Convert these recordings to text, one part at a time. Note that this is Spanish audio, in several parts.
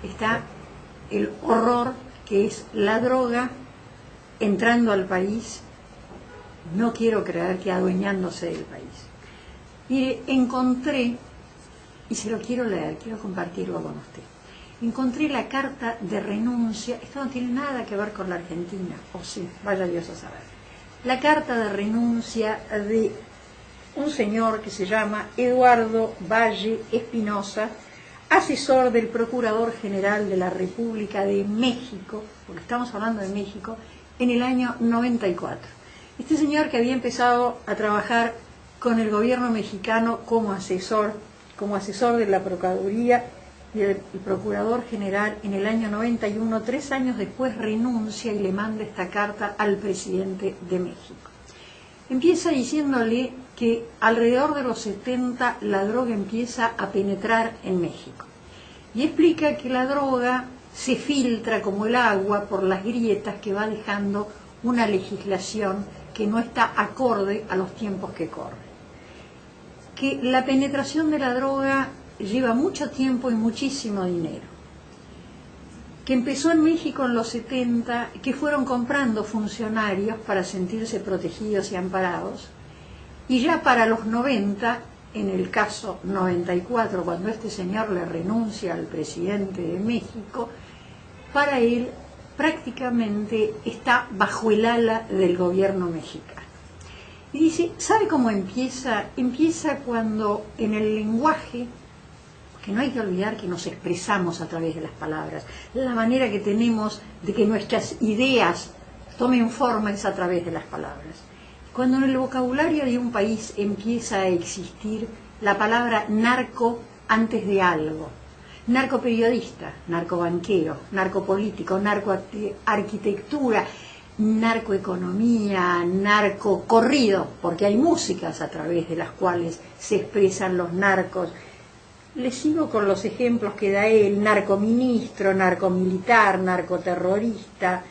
está el horror que es la droga entrando al país, no quiero creer que adueñándose del país. Mire, encontré, y se lo quiero leer, quiero compartirlo con usted, encontré la carta de renuncia, esto no tiene nada que ver con la Argentina, o sí, vaya Dios a saber, la carta de renuncia de un señor que se llama Eduardo Valle Espinosa, asesor del Procurador General de la República de México, porque estamos hablando de México, en el año 94. Este señor que había empezado a trabajar con el gobierno mexicano como asesor de la Procuraduría y el Procurador General en el año 91, 3 años después renuncia y le manda esta carta al presidente de México. Empieza diciéndole que alrededor de los 70 la droga empieza a penetrar en México. Y explica que la droga se filtra como el agua por las grietas que va dejando una legislación que no está acorde a los tiempos que corren. Que la penetración de la droga lleva mucho tiempo y muchísimo dinero. Que empezó en México en los 70, que fueron comprando funcionarios para sentirse protegidos y amparados, y ya para los 90, en el caso 94, cuando este señor le renuncia al presidente de México, para él prácticamente está bajo el ala del gobierno mexicano. Y dice, ¿sabe cómo empieza? Empieza cuando en el lenguaje, que no hay que olvidar que nos expresamos a través de las palabras, la manera que tenemos de que nuestras ideas tomen forma es a través de las palabras. Cuando en el vocabulario de un país empieza a existir la palabra narco antes de algo, narcoperiodista, narcobanquero, narcopolítico, narcoarquitectura, narcoeconomía, narcocorrido, porque hay músicas a través de las cuales se expresan los narcos. Le sigo con los ejemplos que da él: narcoministro, narcomilitar, narcoterrorista.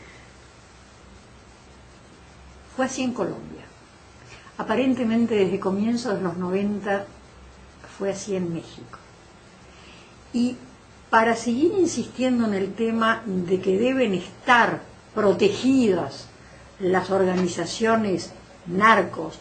Fue así en Colombia. Aparentemente desde comienzos de los 90 fue así en México. Y para seguir insistiendo en el tema de que deben estar protegidas las organizaciones narcos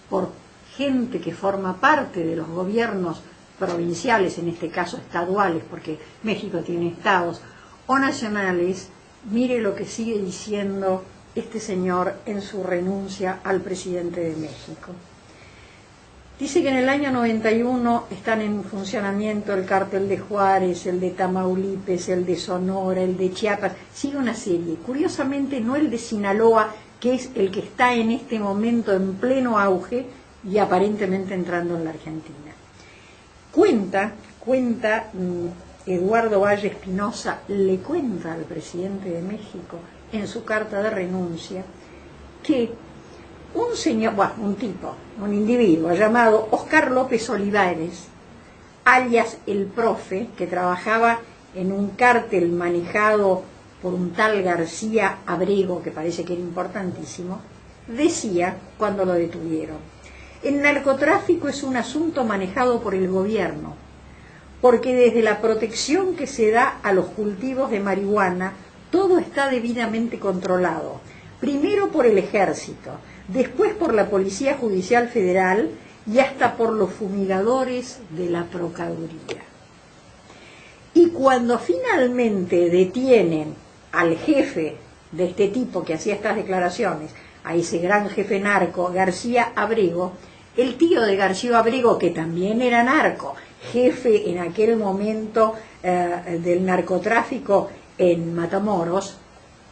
por gente que forma parte de los gobiernos provinciales, en este caso estaduales, porque México tiene estados, o nacionales, mire lo que sigue diciendo este señor en su renuncia al presidente de México. Dice que en el año 91 están en funcionamiento el cártel de Juárez, el de Tamaulipas, el de Sonora, el de Chiapas, sigue una serie. Curiosamente no el de Sinaloa, que es el que está en este momento en pleno auge y aparentemente entrando en la Argentina. Cuenta Eduardo Valle Espinosa, le cuenta al presidente de México en su carta de renuncia que un señor, un individuo llamado Oscar López Olivares, alias el Profe, que trabajaba en un cártel manejado por un tal García Abrego, que parece que era importantísimo, decía cuando lo detuvieron: el narcotráfico es un asunto manejado por el gobierno, porque desde la protección que se da a los cultivos de marihuana, todo está debidamente controlado, primero por el ejército, después por la Policía Judicial Federal y hasta por los fumigadores de la Procuraduría. Y cuando finalmente detienen al jefe de este tipo que hacía estas declaraciones, a ese gran jefe narco, García Abrego, el tío de García Abrego, que también era narco, jefe en aquel momento del narcotráfico en Matamoros,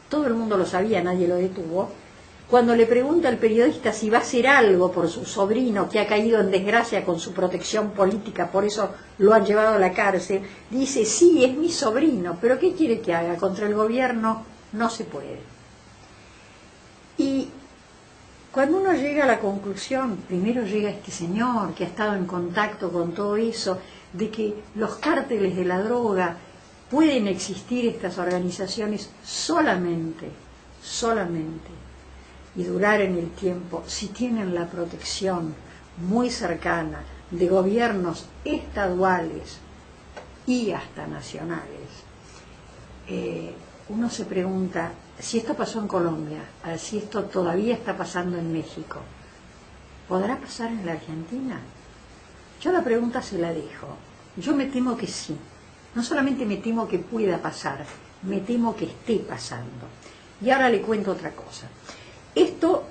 todo el mundo lo sabía, nadie lo detuvo. Cuando le pregunta al periodista si va a hacer algo por su sobrino que ha caído en desgracia con su protección política, por eso lo han llevado a la cárcel, dice: sí, es mi sobrino, pero ¿qué quiere que haga? Contra el gobierno no se puede. Y cuando uno llega a la conclusión, primero llega este señor que ha estado en contacto con todo eso, de que los cárteles de la droga pueden existir, estas organizaciones, solamente, y durar en el tiempo, si tienen la protección muy cercana de gobiernos estaduales y hasta nacionales. uno se pregunta, si esto pasó en Colombia, si esto todavía está pasando en México, ¿podrá pasar en la Argentina? Yo la pregunta se la dejo. Yo me temo que sí. No solamente me temo que pueda pasar, me temo que esté pasando. Y ahora le cuento otra cosa. Esto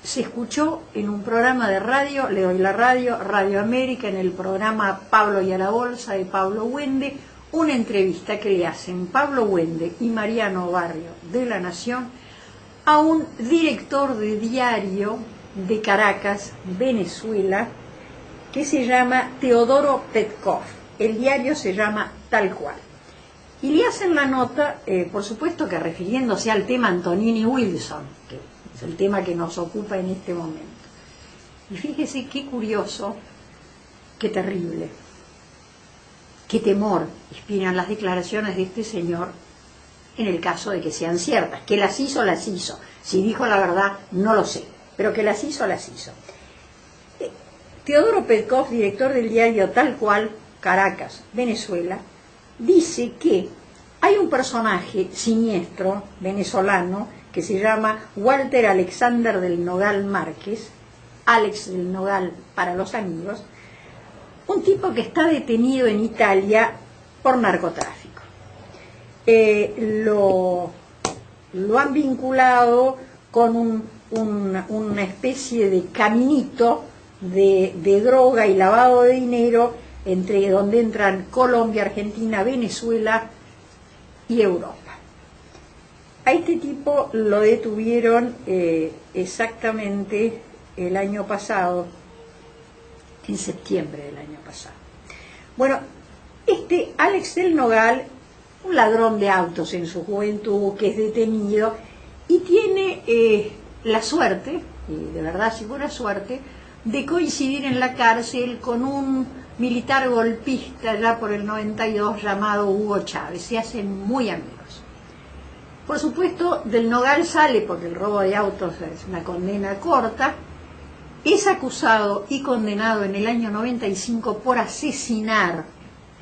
se escuchó en un programa de radio, le doy la radio, Radio América, en el programa Pablo y a la Bolsa de Pablo Wende, una entrevista que le hacen Pablo Wende y Mariano Barrio de La Nación a un director de diario de Caracas, Venezuela, que se llama Teodoro Petkov. El diario se llama tal cual. Y le hacen la nota, por supuesto que refiriéndose al tema Antonini Wilson, que es el tema que nos ocupa en este momento. Y fíjese qué curioso, qué terrible, qué temor inspiran las declaraciones de este señor en el caso de que sean ciertas. Que las hizo, las hizo. Si dijo la verdad, no lo sé, pero que las hizo, las hizo. Teodoro Petkov, director del diario Tal Cual, Caracas, Venezuela, dice que hay un personaje siniestro venezolano que se llama Walter Alexander del Nogal Márquez, Alex del Nogal para los amigos, un tipo que está detenido en Italia por narcotráfico. Lo han vinculado con una especie de caminito de droga y lavado de dinero entre donde entran Colombia, Argentina, Venezuela y Europa. A este tipo lo detuvieron exactamente el año pasado, en septiembre del año pasado. Bueno, este Alex del Nogal, un ladrón de autos en su juventud, que es detenido y tiene la suerte, y de verdad sí buena suerte, de coincidir en la cárcel con un militar golpista ya por el 92 llamado Hugo Chávez. Se hacen muy amigos. Por supuesto, del Nogal sale, porque el robo de autos es una condena corta, es acusado y condenado en el año 95 por asesinar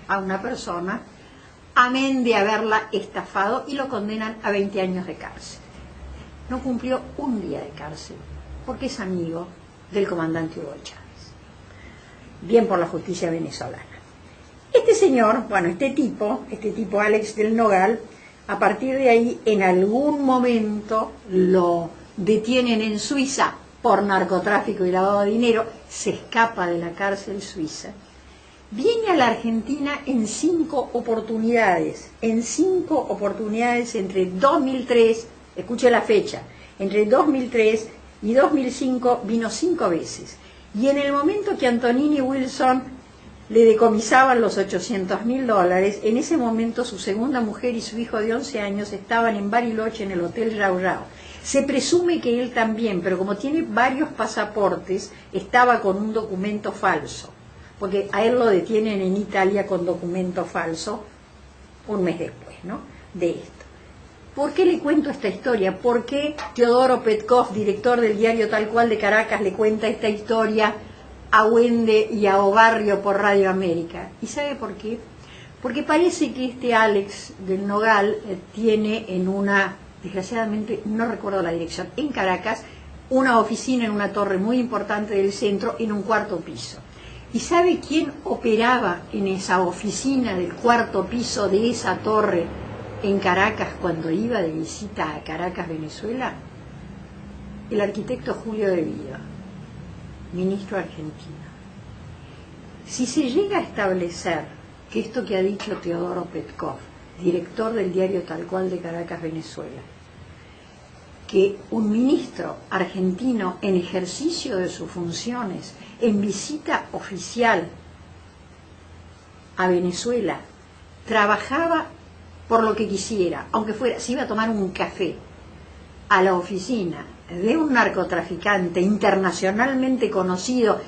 a una persona, amén de haberla estafado, y lo condenan a 20 años de cárcel. No cumplió un día de cárcel, porque es amigo del comandante Hugo Chávez. Bien por la justicia venezolana. Este señor, bueno, este tipo Alex del Nogal, a partir de ahí, en algún momento lo detienen en Suiza por narcotráfico y lavado de dinero, se escapa de la cárcel suiza, viene a la Argentina en 5 oportunidades, entre 2003, escuche la fecha, entre 2003 y 2005 vino 5 veces. Y en el momento que Antonini Wilson le decomisaban los $800.000, en ese momento su segunda mujer y su hijo de 11 años estaban en Bariloche en el Hotel Yao Yao. Se presume que él también, pero como tiene varios pasaportes, estaba con un documento falso, porque a él lo detienen en Italia con documento falso un mes después, ¿no?, de esto. ¿Por qué le cuento esta historia? ¿Por qué Teodoro Petkov, director del diario Tal Cual de Caracas, le cuenta esta historia a Wende y a Obarrio por Radio América? ¿Y sabe por qué? Porque parece que este Alex del Nogal tiene en una, desgraciadamente no recuerdo la dirección, en Caracas, una oficina en una torre muy importante del centro, en un 4º piso. ¿Y sabe quién operaba en esa oficina del 4º piso de esa torre en Caracas cuando iba de visita a Caracas, Venezuela? El arquitecto Julio de Vido, ministro argentino. Si se llega a establecer que esto que ha dicho Teodoro Petkov, director del diario Tal Cual de Caracas, Venezuela, que un ministro argentino en ejercicio de sus funciones, en visita oficial a Venezuela, trabajaba por lo que quisiera, aunque fuera, se iba a tomar un café a la oficina de un narcotraficante internacionalmente conocido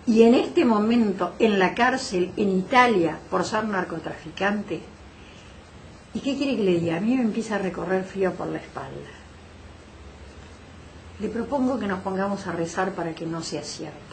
y en este momento en la cárcel en Italia por ser narcotraficante, ¿y qué quiere que le diga? A mí me empieza a recorrer frío por la espalda. Le propongo que nos pongamos a rezar para que no sea cierto.